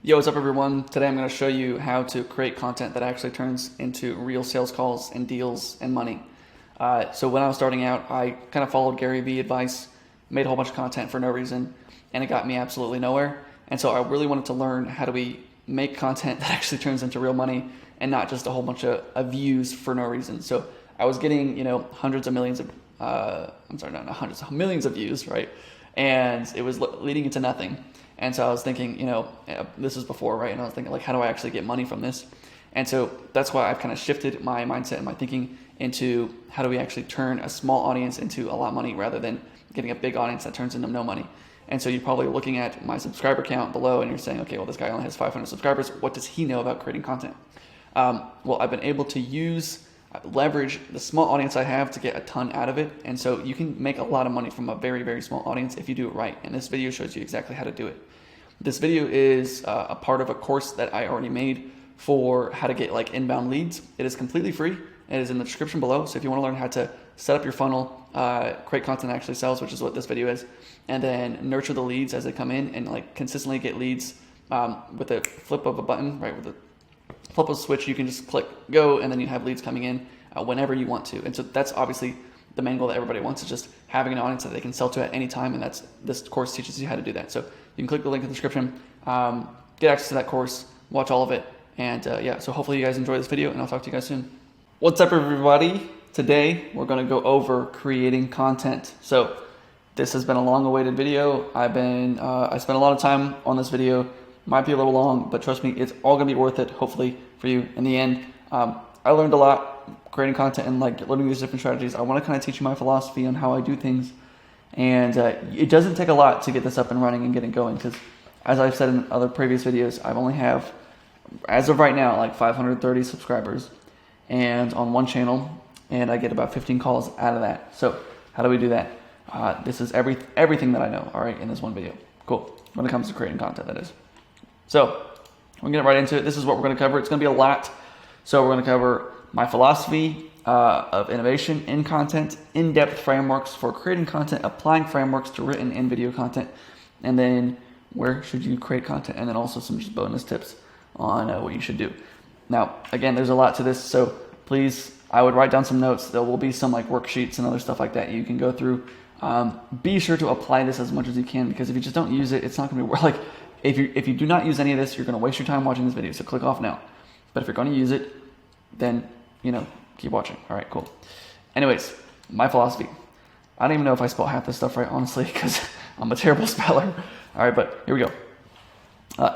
Yo, what's up everyone? Today I'm going to show you how to create content that actually turns into real sales calls and deals and money. So when I was starting out, I kind of followed Gary Vee advice, made a whole bunch of content for no reason, and it got me absolutely nowhere. And so I really wanted to learn how do we make content that actually turns into real money and not just a whole bunch of views for no reason. So I was getting, hundreds of millions of, not hundreds of millions of views, right? And it was leading into nothing. And so I was thinking, this is before, right? And I was thinking, like, how do I actually get money from this? And so that's why I've kind of shifted my mindset and my thinking into how do we actually turn a small audience into a lot of money rather than getting a big audience that turns into no money. And so you're probably looking at my subscriber count below and you're saying, okay, well, this guy only has 500 subscribers. What does he know about creating content? Well, I've been able to leverage the small audience I have to get a ton out of it. And so you can make a lot of money from a very, very small audience if you do it right. And this video shows you exactly how to do it. This video is a part of a course that I already made for how to get inbound leads. It is completely free. It is in the description below. So if you want to learn how to set up your funnel, create content that actually sells, which is what this video is, and then nurture the leads as they come in and consistently get leads with a flip of a button, right? With a flip of a switch, you can just click go and then you have leads coming in whenever you want to. And so that's obviously the main goal that everybody wants, is just having an audience that they can sell to at any time. And this course teaches you how to do that. So you can click the link in the description, get access to that course, watch all of it. And so hopefully you guys enjoy this video and I'll talk to you guys soon. What's up everybody? Today we're going to go over creating content. So this has been a long awaited video. I spent a lot of time on this video. Might be a little long, but trust me, it's all going to be worth it, hopefully, for you in the end. I learned a lot creating content and learning these different strategies. I want to kind of teach you my philosophy on how I do things. And it doesn't take a lot to get this up and running and get it going, because as I've said in other previous videos, I only have, as of right now, 530 subscribers and on one channel, and I get about 15 calls out of that. So how do we do that? This is everything that I know, all right, in this one video. Cool. When it comes to creating content, that is. So we're going to get right into it. This is what we're going to cover. It's going to be a lot. So we're going to cover my philosophy of innovation in content, in-depth frameworks for creating content, applying frameworks to written and video content, and then where should you create content, and then also some just bonus tips on what you should do. Now, again, there's a lot to this, so please, I would write down some notes. There will be some worksheets and other stuff like that you can go through. Be sure to apply this as much as you can, because if you just don't use it, it's not going to be worth. If you do not use any of this, you're going to waste your time watching this video. So click off now. But if you're going to use it, then keep watching. All right, cool. Anyways, my philosophy. I don't even know if I spelled half this stuff right, honestly, because I'm a terrible speller. All right, but here we go.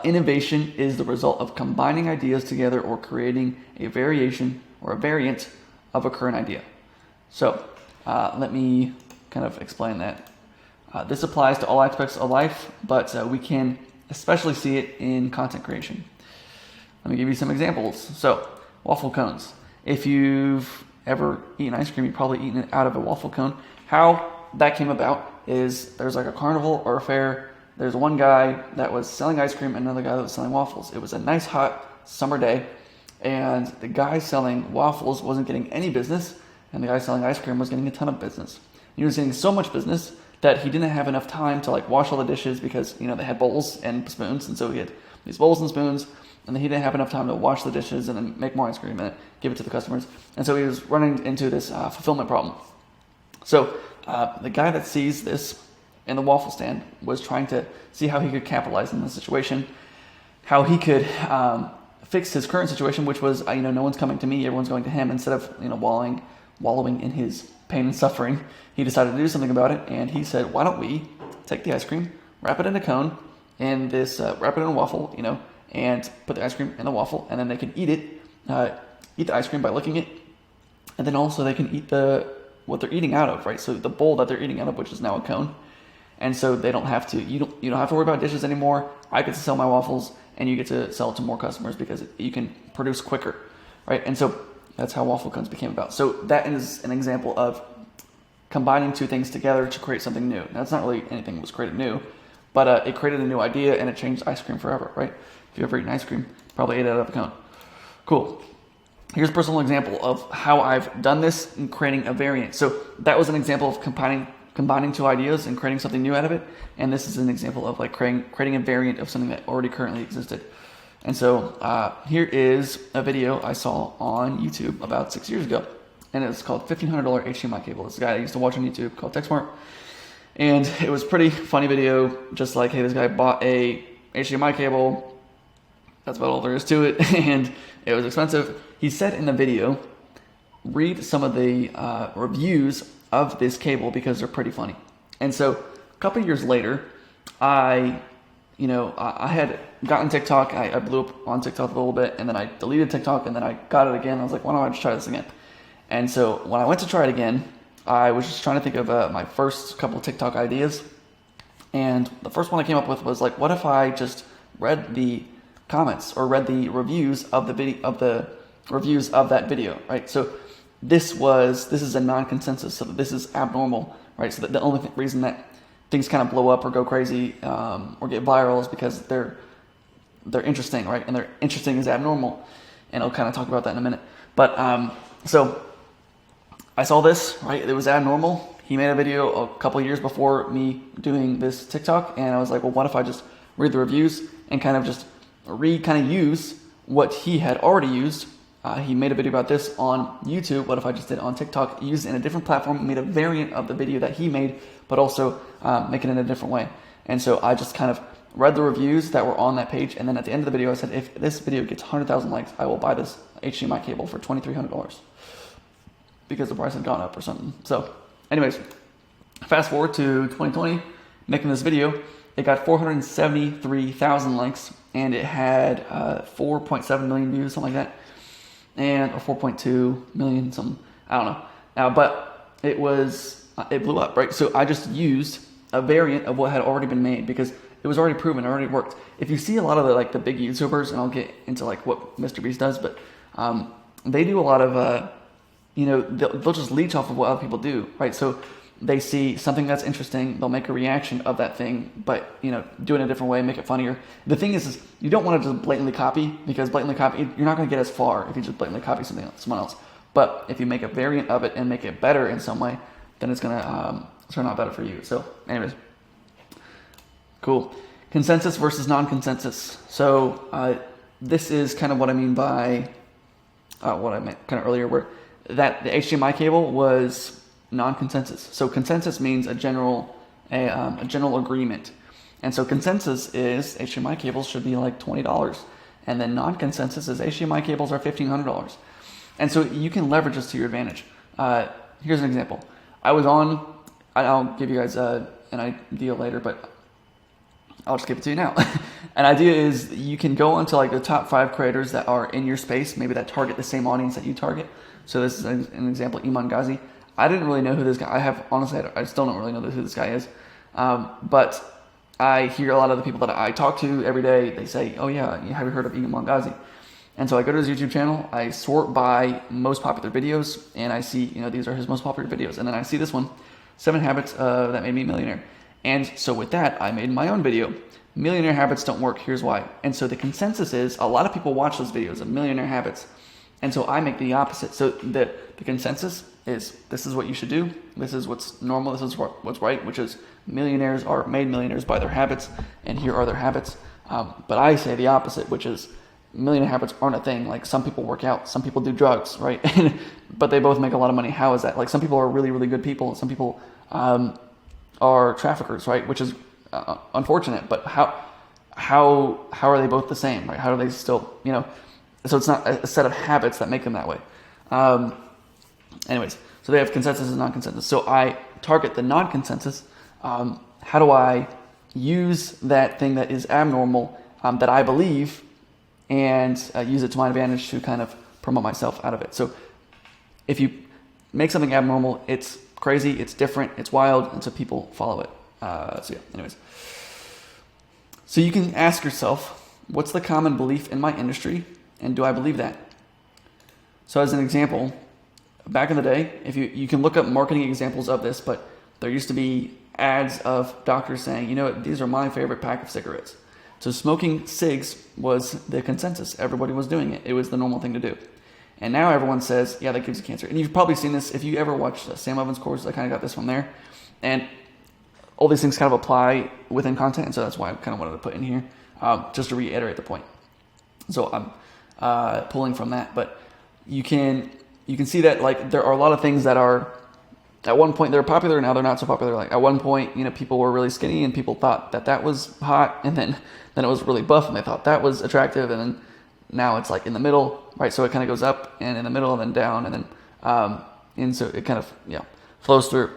Innovation is the result of combining ideas together or creating a variation or a variant of a current idea. So let me kind of explain that. This applies to all aspects of life, but we can especially see it in content creation. Let me give you some examples. So, waffle cones. If you've ever eaten ice cream, you've probably eaten it out of a waffle cone. How that came about is there's a carnival or a fair. There's one guy that was selling ice cream and another guy that was selling waffles. It was a nice hot summer day, and the guy selling waffles wasn't getting any business, and the guy selling ice cream was getting a ton of business. He was getting so much business that he didn't have enough time to wash all the dishes, because they had bowls and spoons, and so he had these bowls and spoons, and then he didn't have enough time to wash the dishes and then make more ice cream and give it to the customers. And so he was running into this fulfillment problem. So the guy that sees this in the waffle stand was trying to see how he could capitalize on the situation, how he could fix his current situation, which was no one's coming to me, everyone's going to him. Instead of wallowing in his pain and suffering, he decided to do something about it, and he said, why don't we take the ice cream, wrap it in a cone, and wrap it in a waffle, and put the ice cream in the waffle, and then they can eat the ice cream by licking it, and then also they can eat what they're eating out of, right? So the bowl that they're eating out of, which is now a cone, and so they don't have to, you don't have to worry about dishes anymore. I get to sell my waffles, and you get to sell it to more customers because you can produce quicker, right? And so that's how waffle cones became about. So that is an example of combining two things together to create something new. Now, it's not really anything that was created new, but it created a new idea, and it changed ice cream forever, right? If you ever eaten ice cream, probably ate it out of a cone. Cool. Here's a personal example of how I've done this in creating a variant. So that was an example of combining combining two ideas and creating something new out of it. And this is an example of like creating a variant of something that already currently existed. And so here is a video I saw on YouTube about 6 years ago. And it was called $1,500 HDMI cable. It's a guy I used to watch on YouTube called TechSmart. And it was a pretty funny video, just like, hey, this guy bought a HDMI cable. That's about all there is to it. And it was expensive. He said in the video, read some of the reviews of this cable because they're pretty funny. And so a couple years later, I had gotten TikTok. I blew up on TikTok a little bit, and then I deleted TikTok, and then I got it again. I was like, why don't I just try this again? And so when I went to try it again, I was just trying to think of my first couple of TikTok ideas. And the first one I came up with was like, what if I just read the comments or read the reviews of the video, of the reviews of that video, right? So this is a non-consensus, so this is abnormal, right? So the only reason that things kind of blow up or go crazy or get viral is because they're interesting, right? And they're interesting is abnormal, and I'll kind of talk about that in a minute. But so I saw this, right? It was abnormal. He made a video a couple years before me doing this TikTok, and I was like, well, what if I just read the reviews and kind of just use what he had already used. He made a video about this on YouTube. What if I just did it on TikTok, used it in a different platform, made a variant of the video that he made, but also make it in a different way. And so I just kind of read the reviews that were on that page, and then at the end of the video, I said, if this video gets 100,000 likes, I will buy this HDMI cable for $2,300 because the price had gone up or something. So anyways, fast forward to 2020, making this video, it got 473,000 likes, and it had 4.7 million views, something like that, and or 4.2 million, something, I don't know. But it blew up, right? So I just used a variant of what had already been made because it was already proven, it already worked. If you see a lot of the big YouTubers, and I'll get into like what Mr. Beast does, but they do a lot of they'll just leech off of what other people do, right? So they see something that's interesting, they'll make a reaction of that thing, but do it in a different way, make it funnier. The thing is you don't want to just blatantly copy, because blatantly copy, you're not going to get as far if you just blatantly copy someone else. But if you make a variant of it and make it better in some way, then it's going to turn out better for you. So anyways, cool. Consensus versus non-consensus. So this is kind of what I mean by what I meant kind of earlier, where that the HDMI cable was non-consensus. So consensus means a general agreement. And so consensus is HDMI cables should be like $20. And then non-consensus is HDMI cables are $1,500. And so you can leverage this to your advantage. Here's an example. I'll give you guys an idea later, but I'll just give it to you now. An idea is you can go onto like the top 5 creators that are in your space, maybe that target the same audience that you target. So this is an example, Iman Ghazi. I didn't really know who this guy, I still don't really know who this guy is. But I hear a lot of the people that I talk to every day, they say, oh yeah, have you heard of Iman Ghazi? And so I go to his YouTube channel, I sort by most popular videos, and I see, these are his most popular videos. And then I see this one, 7 Habits That Made Me a Millionaire. And so with that, I made my own video. Millionaire habits don't work, here's why. And so the consensus is, a lot of people watch those videos of millionaire habits. And so I make the opposite. So the consensus is, this is what you should do. This is what's normal. This is what's right, which is millionaires are made millionaires by their habits, and here are their habits. But I say the opposite, which is millionaire habits aren't a thing. Like, some people work out, some people do drugs, right? But they both make a lot of money. How is that? Like, some people are really, really good people, and some people are traffickers, right? Which is unfortunate. But how are they both the same, right? How do they still, So it's not a set of habits that make them that way. Anyways, so they have consensus and non-consensus. So I target the non-consensus. How do I use that thing that is abnormal, that I believe, and use it to my advantage to kind of promote myself out of it? So if you make something abnormal, it's crazy, it's different, it's wild, and so people follow it. Anyways. So you can ask yourself, what's the common belief in my industry, and do I believe that? So as an example, back in the day, if you can look up marketing examples of this, but there used to be ads of doctors saying, these are my favorite pack of cigarettes. So smoking cigs was the consensus. Everybody was doing it. It was the normal thing to do. And now everyone says, yeah, that gives you cancer. And you've probably seen this. If you ever watched Sam Ovens' course, I kind of got this from there. And all these things kind of apply within content, and so that's why I kind of wanted to put in here, just to reiterate the point. So I'm pulling from that, but you can see that like there are a lot of things that are at one point they're popular, now they're not so popular. Like at one point, people were really skinny and people thought that was hot, and then it was really buff and they thought that was attractive, and then now it's like in the middle, right? So it kind of goes up and in the middle and then down, and then and so it kind of flows through.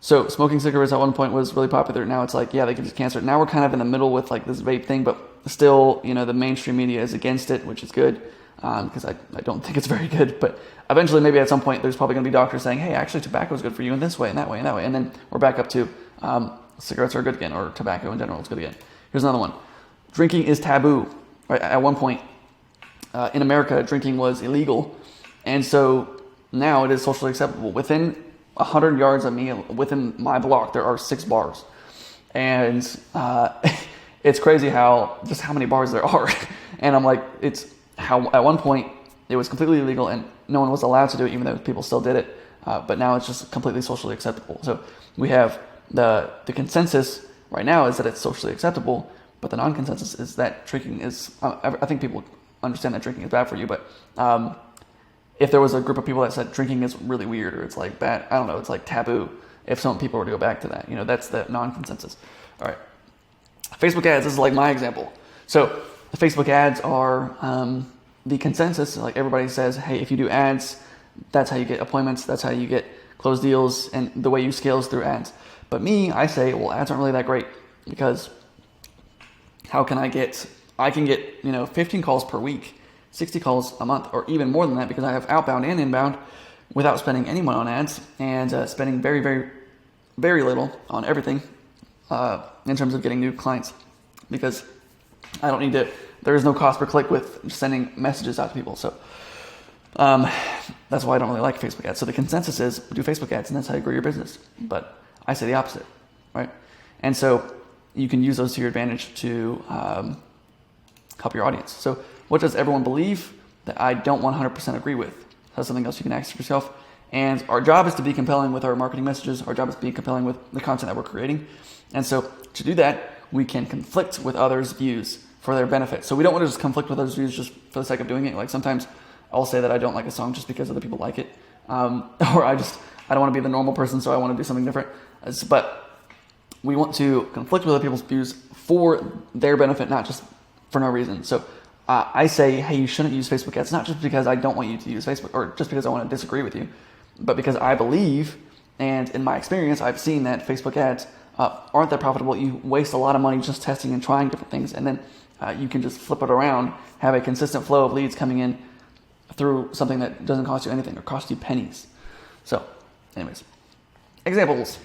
So smoking cigarettes at one point was really popular. Now it's like, they can just cancer. Now we're kind of in the middle with like this vape thing, but still, the mainstream media is against it, which is good, because I don't think it's very good. But eventually, maybe at some point, there's probably going to be doctors saying, hey, actually tobacco is good for you in this way and that way and that way. And then we're back up to cigarettes are good again, or tobacco in general is good again. Here's another one. Drinking is taboo. Right? At one point in America, drinking was illegal. And so now it is socially acceptable. Within 100 yards of me, within my block, there are 6 bars. And it's crazy how many bars there are. And I'm like, it's how at one point it was completely illegal and no one was allowed to do it, even though people still did it. But now it's just completely socially acceptable. So we have the consensus right now is that it's socially acceptable, but the non-consensus is that drinking is, I think people understand that drinking is bad for you, but if there was a group of people that said drinking is really weird or it's like bad, I don't know, it's like taboo. If some people were to go back to that, that's the non-consensus. All right. Facebook ads, this is like my example. So the Facebook ads are the consensus. Like everybody says, hey, if you do ads, that's how you get appointments. That's how you get closed deals, and the way you scale is through ads. But me, I say, well, ads aren't really that great, because how can I can get 15 calls per week, 60 calls a month, or even more than that, because I have outbound and inbound without spending any money on ads, and spending very, very, very little on everything in terms of getting new clients, because I don't need to, there is no cost per click with sending messages out to people. So that's why I don't really like Facebook ads. So the consensus is do Facebook ads, and that's how you grow your business. But I say the opposite, right? And so you can use those to your advantage to help your audience. So what does everyone believe that I don't 100% agree with? That's something else you can ask yourself. And our job is to be compelling with our marketing messages. Our job is to be compelling with the content that we're creating. And so to do that, we can conflict with others' views for their benefit. So we don't want to just conflict with others' views just for the sake of doing it. Like sometimes I'll say that I don't like a song just because other people like it. Or I don't want to be the normal person, so I want to do something different. But we want to conflict with other people's views for their benefit, not just for no reason. So I say, hey, you shouldn't use Facebook ads, not just because I don't want you to use Facebook or just because I want to disagree with you, but because I believe, and in my experience, I've seen that Facebook ads aren't that profitable. You waste a lot of money just testing and trying different things, and then you can just flip it around, have a consistent flow of leads coming in through something that doesn't cost you anything or cost you pennies. So, anyways, examples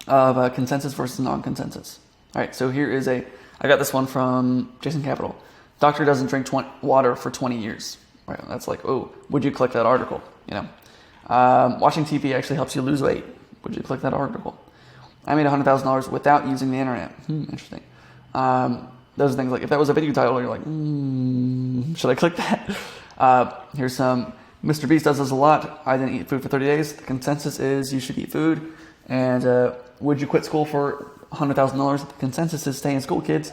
of consensus versus non-consensus. All right, so here is I got this one from Jason Capital. Doctor doesn't drink water for 20 years. Right, that's like, oh, would you click that article? Watching TV actually helps you lose weight. Would you click that article? I made $100,000 without using the internet. Interesting. Those are things like, if that was a video title, you're like, should I click that? Here's some, Mr. Beast does this a lot. I didn't eat food for 30 days. The consensus is you should eat food. And would you quit school for $100,000? The consensus is stay in school, kids.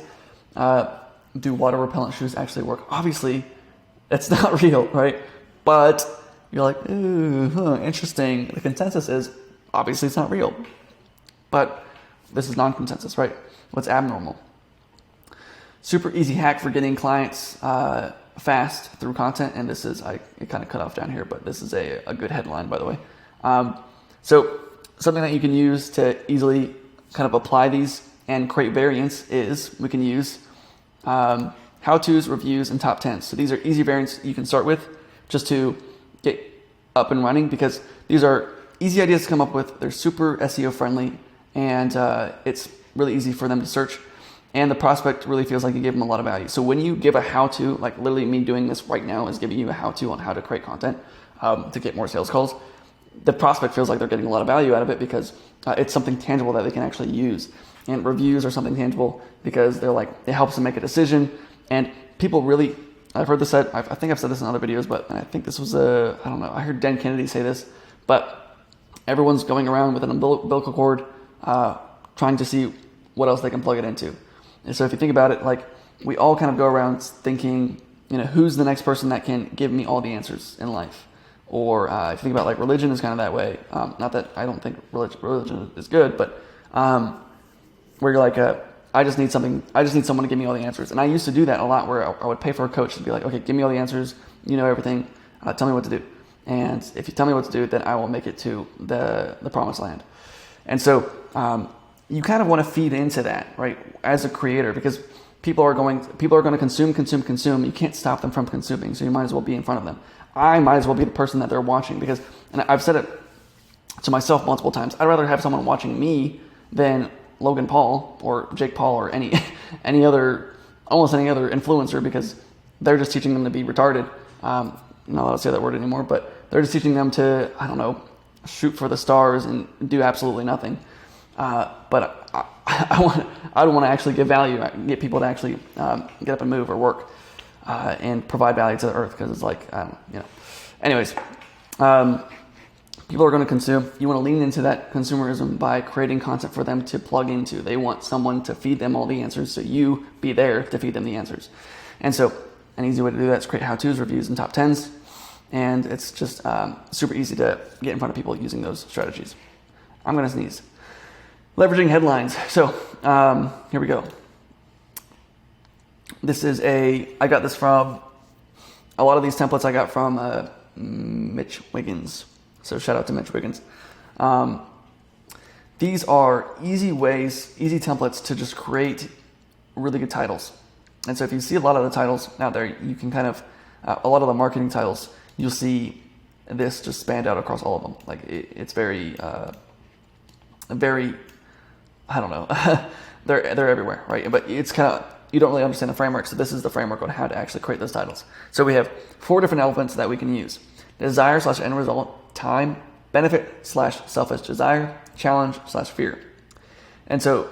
Do water repellent shoes actually work? Obviously, it's not real, right? But you're like, ooh, interesting. The consensus is obviously it's not real. But this is non-consensus, right? What's abnormal? Super easy hack for getting clients fast through content. And this is, it kind of cut off down here, but this is a good headline, by the way. So something that you can use to easily kind of apply these and create variants is we can use how-tos, reviews, and top 10s. So these are easy variants you can start with just to get up and running, because these are easy ideas to come up with. They're super SEO friendly, and it's really easy for them to search. And the prospect really feels like you gave them a lot of value. So when you give a how-to, like literally me doing this right now is giving you a how-to on how to create content to get more sales calls, the prospect feels like they're getting a lot of value out of it, because it's something tangible that they can actually use. And reviews are something tangible because they're like, it helps them make a decision. And people really, I've heard this said, I think I've said this in other videos, but I think this was I don't know, I heard Dan Kennedy say this, but everyone's going around with an umbilical cord trying to see what else they can plug it into. And so if you think about it, like we all kind of go around thinking, who's the next person that can give me all the answers in life? Or if you think about like religion is kind of that way. Not that I don't think religion is good, but where you're like, I just need someone to give me all the answers. And I used to do that a lot, where I would pay for a coach to be like, okay, give me all the answers, everything, tell me what to do. And if you tell me what to do, then I will make it to the promised land. And so you kind of want to feed into that, right, as a creator, because people are going to consume. You can't stop them from consuming, so you might as well be in front of them. I might as well be the person that they're watching, because, and I've said it to myself multiple times, I'd rather have someone watching me than Logan Paul or Jake Paul or almost any other influencer, because they're just teaching them to be retarded. I'm not allowed to say that word anymore, but they're just teaching them to, shoot for the stars and do absolutely nothing. But I want to actually give value, get people to actually get up and move or work and provide value to the earth, because it's like, Anyways, people are going to consume. You want to lean into that consumerism by creating content for them to plug into. They want someone to feed them all the answers, so you be there to feed them the answers. And so an easy way to do that is create how-tos, reviews, and top 10s. And it's just super easy to get in front of people using those strategies. I'm going to sneeze. Leveraging headlines. So here we go. I got this from, a lot of these templates I got from Mitch Wiggins. So shout out to Mitch Wiggins. These are easy templates to just create really good titles. And so if you see a lot of the titles out there, you can kind of, a lot of the marketing titles, you'll see this just spanned out across all of them. Like it's very, I don't know, they're everywhere, right? But it's kind of, you don't really understand the framework. So this is the framework on how to actually create those titles. So we have 4 different elements that we can use: desire/end result, time, benefit/selfish desire, challenge/fear. And so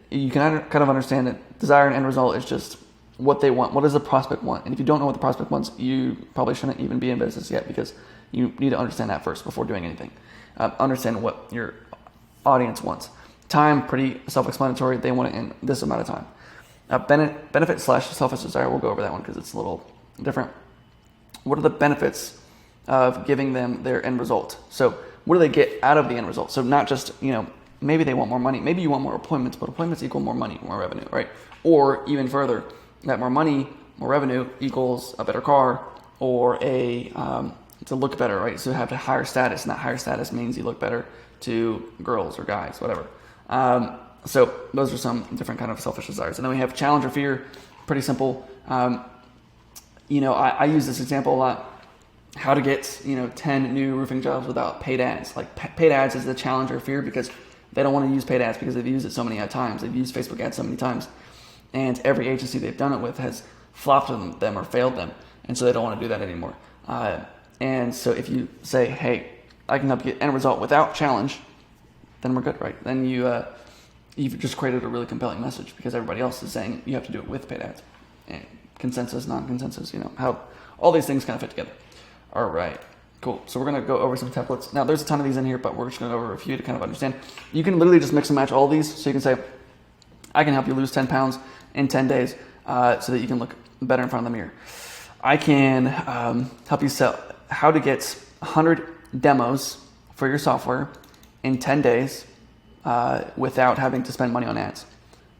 you can kind of understand that desire and end result is just what they want. What does the prospect want? And if you don't know what the prospect wants, you probably shouldn't even be in business yet, because you need to understand that first before doing anything. Understand what your audience wants. Time, pretty self-explanatory. They want it in this amount of time. Benefit/selfish desire, we'll go over that one because it's a little different. What are the benefits of giving them their end result? So what do they get out of the end result? So not just, maybe they want more money. Maybe you want more appointments, but appointments equal more money, more revenue, right? Or even further, that more money, more revenue equals a better car, or to look better, right? So have a higher status, and that higher status means you look better to girls or guys, whatever. So those are some different kind of selfish desires. And then we have challenge or fear, pretty simple. I use this example a lot. How to get, 10 new roofing jobs without paid ads. Like paid ads is the challenge or fear, because they don't want to use paid ads because they've used it so many times. They've used Facebook ads so many times. And every agency they've done it with has flopped them or failed them. And so they don't want to do that anymore. And so if you say, hey, I can help you get end result without challenge, then we're good, right? Then you've just created a really compelling message, because everybody else is saying you have to do it with paid ads. And consensus, non-consensus, how all these things kind of fit together. All right, cool. So we're going to go over some templates. Now, there's a ton of these in here, but we're just going to go over a few to kind of understand. You can literally just mix and match all these. So you can say, I can help you lose 10 pounds in 10 days so that you can look better in front of the mirror. I can help you sell how to get 100 demos for your software in 10 days without having to spend money on ads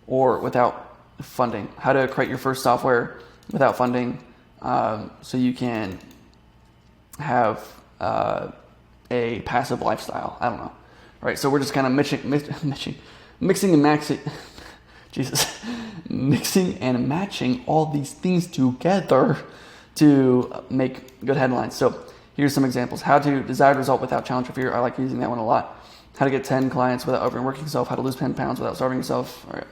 or without funding. How to create your first software without funding so you can have a passive lifestyle. I don't know. Right? So we're just kind of mixing and matching. Jesus. Mixing and matching all these things together to make good headlines. So here's some examples. How to desired result without challenge or fear. I like using that one a lot. How to get 10 clients without overworking yourself. How to lose 10 pounds without starving yourself. All right.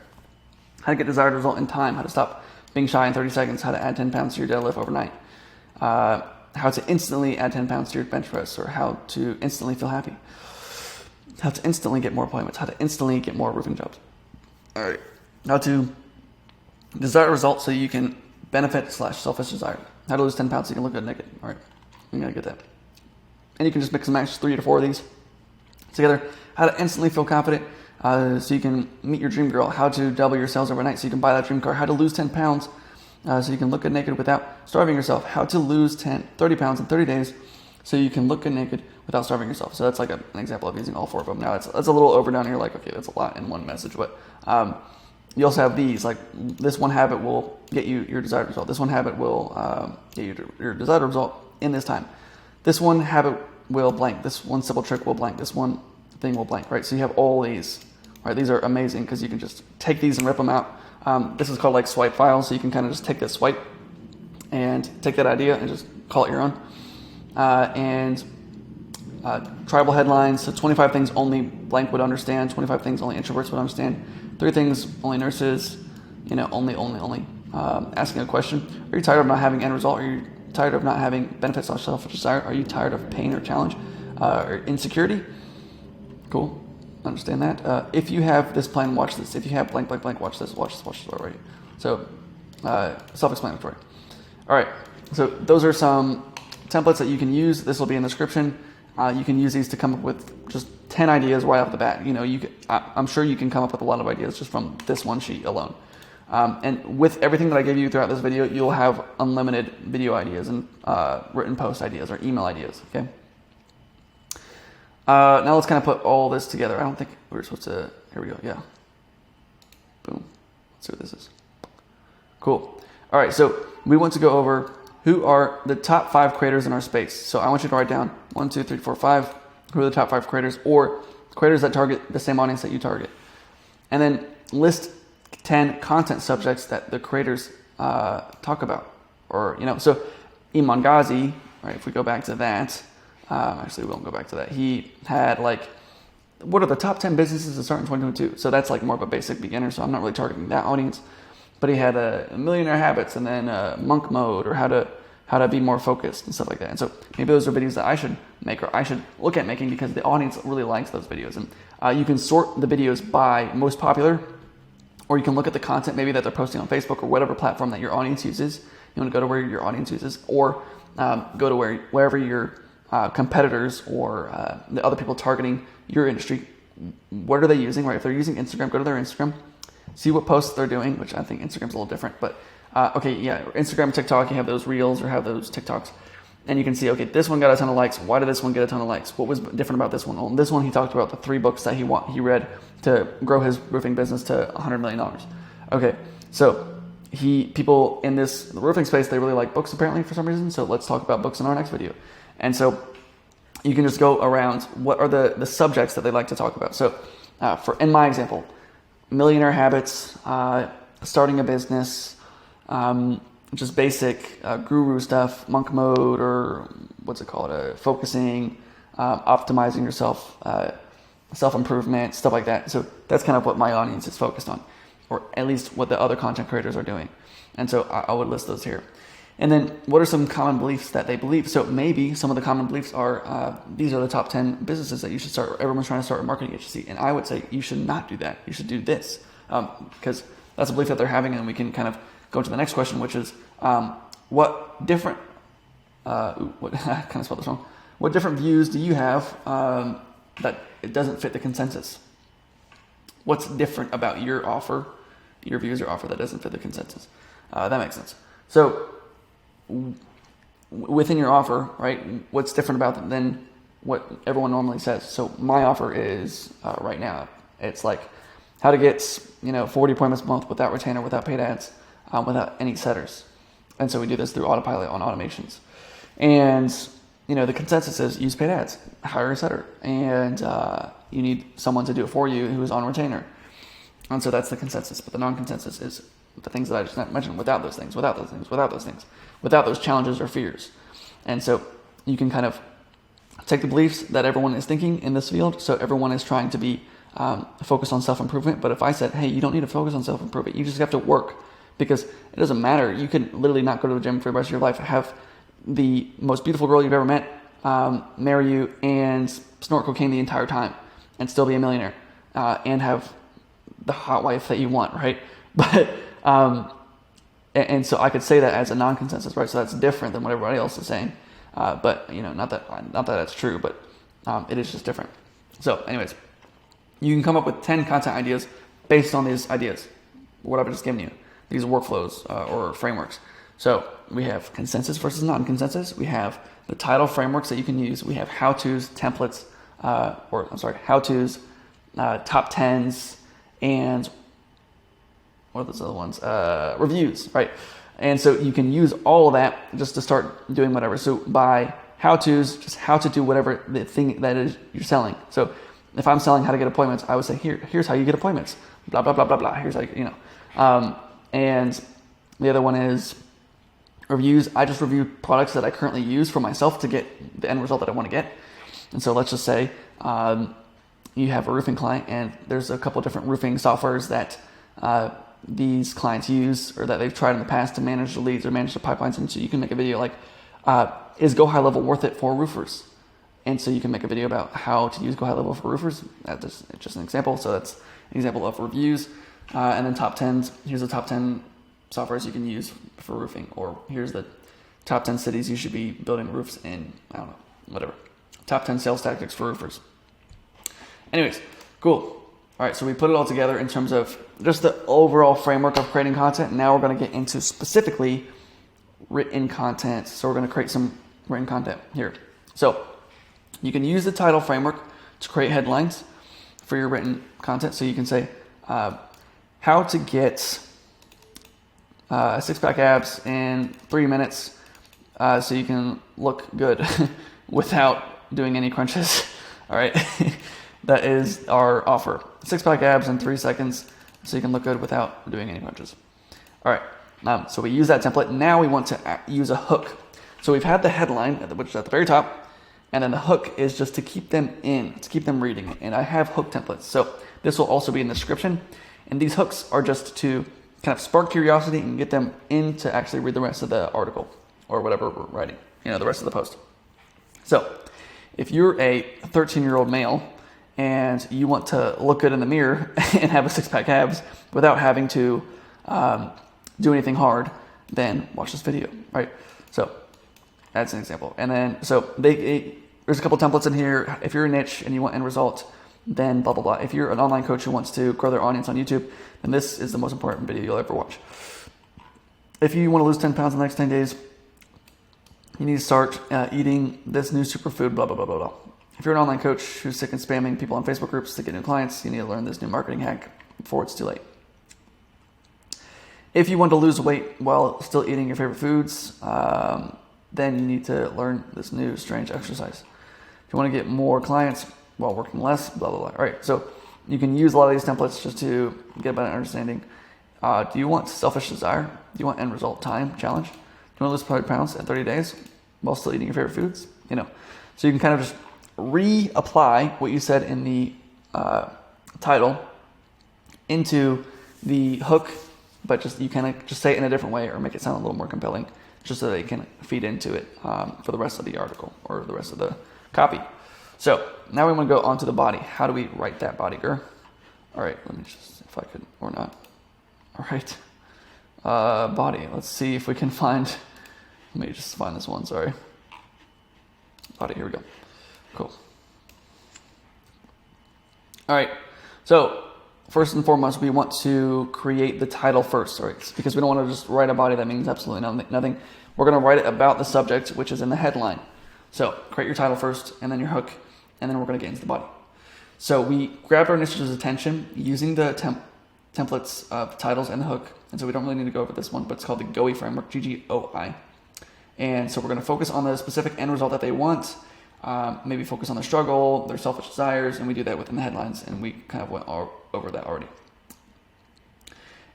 How to get desired result in time. How to stop being shy in 30 seconds. How to add 10 pounds to your deadlift overnight. How to instantly add 10 pounds to your bench press, or how to instantly feel happy. How to instantly get more appointments. How to instantly get more roofing jobs. All right. How to desire results so you can benefit/selfish desire. How to lose 10 pounds so you can look good naked. All right. I'm going to get that. And you can just mix and match 3 to 4 of these together. How to instantly feel confident. so you can meet your dream girl, how to double your sales overnight so you can buy that dream car, how to lose 10 pounds so you can look good naked without starving yourself, how to lose 30 pounds in 30 days so you can look good naked without starving yourself. So that's like an example of using all 4 of them. Now that's a little overdone here, like, okay, that's a lot in one message, but you also have these, like this one habit will get you your desired result. This one habit will get you your desired result in this time. This one habit will blank. This one simple trick will blank. This one thing will blank, right? So you have all these, right? These are amazing because you can just take these and rip them out. This is called like swipe files. So you can kind of just take this swipe and take that idea and just call it your own. Tribal headlines. So 25 things only blank would understand. 25 things only introverts would understand. 3 things only nurses, only. Asking a question. Are you tired of not having end result? Are you tired of not having benefits or self-desire? Are you tired of pain or challenge or insecurity? Cool. Understand that. If you have this plan, watch this. If you have blank, watch this. Watch this already. So, self-explanatory. All right. So those are some templates that you can use. This will be in the description. You can use these to come up with just 10 ideas right off the bat. I'm sure you can come up with a lot of ideas just from this one sheet alone. And with everything that I gave you throughout this video, you'll have unlimited video ideas and written post ideas or email ideas. Okay. Now let's kind of put all this together. I don't think we're supposed to. Here we go. Yeah. Boom. Let's see what this is. Cool. All right. So we want to go over who are the top 5 creators in our space. So I want you to write down 1, 2, 3, 4, 5. Who are the top 5 creators or creators that target the same audience that you target, and then list 10 content subjects that the creators talk about, or so Iman Ghazi, right? If we go back to that, actually we won't go back to that. He had like, what are the top 10 businesses to start in 2022? So that's like more of a basic beginner. So I'm not really targeting that audience, but he had a millionaire habits and then monk mode or how to be more focused and stuff like that. And so maybe those are videos that I should make or I should look at making because the audience really likes those videos. And you can sort the videos by most popular, or you can look at the content maybe that they're posting on Facebook or whatever platform that your audience uses. You want to go to where your audience uses, or go to wherever your competitors or the other people targeting your industry, what are they using, right? If they're using Instagram, go to their Instagram, see what posts they're doing, which I think Instagram's a little different, but Instagram, TikTok, you have those reels or have those TikToks, and you can see, okay, this one got a ton of likes. Why did this one get a ton of likes? What was different about this one? Well, this one, he talked about the 3 books that he read to grow his roofing business to $100 million. Okay, so people in the roofing space, they really like books apparently for some reason. So let's talk about books in our next video. And so you can just go around what are the subjects that they like to talk about. So in my example, millionaire habits, starting a business, just basic guru stuff, monk mode, or what's it called, focusing, optimizing yourself, self-improvement, stuff like that. So that's kind of what my audience is focused on, or at least what the other content creators are doing. And so I would list those here. And then what are some common beliefs that they believe? So maybe some of the common beliefs are, these are the top 10 businesses that you should start. Everyone's trying to start a marketing agency. And I would say you should not do that. You should do this, because that's a belief that they're having. And we can kind of go to the next question, which is, what different, what I kind of spelled this wrong. What different views do you have that it doesn't fit the consensus? What's different about your offer, your views or offer that doesn't fit the consensus? That makes sense. So within your offer, right, what's different about them than what everyone normally says? So my offer is right now, it's like how to get 40 appointments a month without retainer, without paid ads, without any setters. And so we do this through autopilot on automations. And the consensus is use paid ads, hire a setter, and you need someone to do it for you who is on retainer. And so that's the consensus. But the non-consensus is the things that I just mentioned, without those things, without those things, without those things, without those challenges or fears. And so you can kind of take the beliefs that everyone is thinking in this field. So everyone is trying to be focused on self-improvement. But if I said, hey, you don't need to focus on self-improvement, you just have to work, because it doesn't matter. You can literally not go to the gym for the rest of your life, have the most beautiful girl you've ever met marry you and snort cocaine the entire time and still be a millionaire and have the hot wife that you want, right? But and so I could say that as a non-consensus, right? So that's different than what everybody else is saying. But not that that's true, but it is just different. So anyways, you can come up with 10 content ideas based on these ideas, what I've just given you, these workflows or frameworks. So we have consensus versus non-consensus. We have the title frameworks that you can use. We have how-tos, templates, how-tos, top 10s, and what are those other ones? Reviews, right? And so you can use all of that just to start doing whatever. So by how-tos, just how to do whatever the thing that is you're selling. So if I'm selling how to get appointments, I would say, here's how you get appointments. Blah, blah, blah, blah, blah. Here's how, and the other one is reviews. I just review products that I currently use for myself to get the end result that I want to get. And so let's just say you have a roofing client, and there's a couple different roofing softwares that these clients use or that they've tried in the past to manage the leads or manage the pipelines. And so you can make a video like, is Go High Level worth it for roofers? And so you can make a video about how to use Go High Level for roofers. That's just an example. So that's an example of reviews. And then top 10s. Here's the top 10 softwares you can use for roofing. Or here's the top 10 cities you should be building roofs in. I don't know, whatever. Top 10 sales tactics for roofers. Anyways, cool. All right, so we put it all together in terms of just the overall framework of creating content. Now we're going to get into specifically written content. So we're going to create some written content here. So you can use the title framework to create headlines for your written content. So you can say, how to get six-pack abs in 3 minutes so you can look good without doing any crunches. All right. That is our offer. 6-pack abs in 3 seconds so you can look good without doing any crunches. All right. So we use that template. Now we want to use a hook. So we've had the headline, which is at the very top, and then the hook is just to keep them in, to keep them reading. And I have hook templates. So this will also be in the description. And these hooks are just to kind of spark curiosity and get them in to actually read the rest of the article or whatever we're writing, the rest of the post. So if you're a 13-year-old male and you want to look good in the mirror and have a 6-pack abs without having to do anything hard, then watch this video, right? So that's an example. And then, so there's a couple templates in here. If you're a niche and you want end result, then blah, blah, blah. If you're an online coach who wants to grow their audience on YouTube, then this is the most important video you'll ever watch. If you want to lose 10 pounds in the next 10 days, you need to start eating this new superfood, blah, blah, blah, blah, blah. If you're an online coach who's sick of spamming people on Facebook groups to get new clients, you need to learn this new marketing hack before it's too late. If you want to lose weight while still eating your favorite foods, then you need to learn this new strange exercise. If you want to get more clients while working less, blah, blah, blah. All right, so you can use a lot of these templates just to get a better understanding. Do you want selfish desire? Do you want end result time challenge? Do you want to lose 5 pounds in 30 days while still eating your favorite foods? So you can kind of just reapply what you said in the title into the hook, but just you kind of just say it in a different way or make it sound a little more compelling, just so they can feed into it for the rest of the article or the rest of the copy. So now we want to go on to the body. How do we write that body, girl? All right, let me just, if I could or not. All right, body. Let's see if we can find, let me just find this one, sorry. Body, here we go. Cool. All right, so first and foremost, we want to create the title first, right? Because we don't want to just write a body that means absolutely nothing. We're going to write it about the subject, which is in the headline. So create your title first, and then your hook, and then we're going to get into the body. So we grabbed our niche's attention using the templates of titles and the hook, and so we don't really need to go over this one, but it's called the GOI framework, GGOI. And so we're going to focus on the specific end result that they want, maybe focus on their struggle, their selfish desires, and we do that within the headlines, and we kind of went over that already.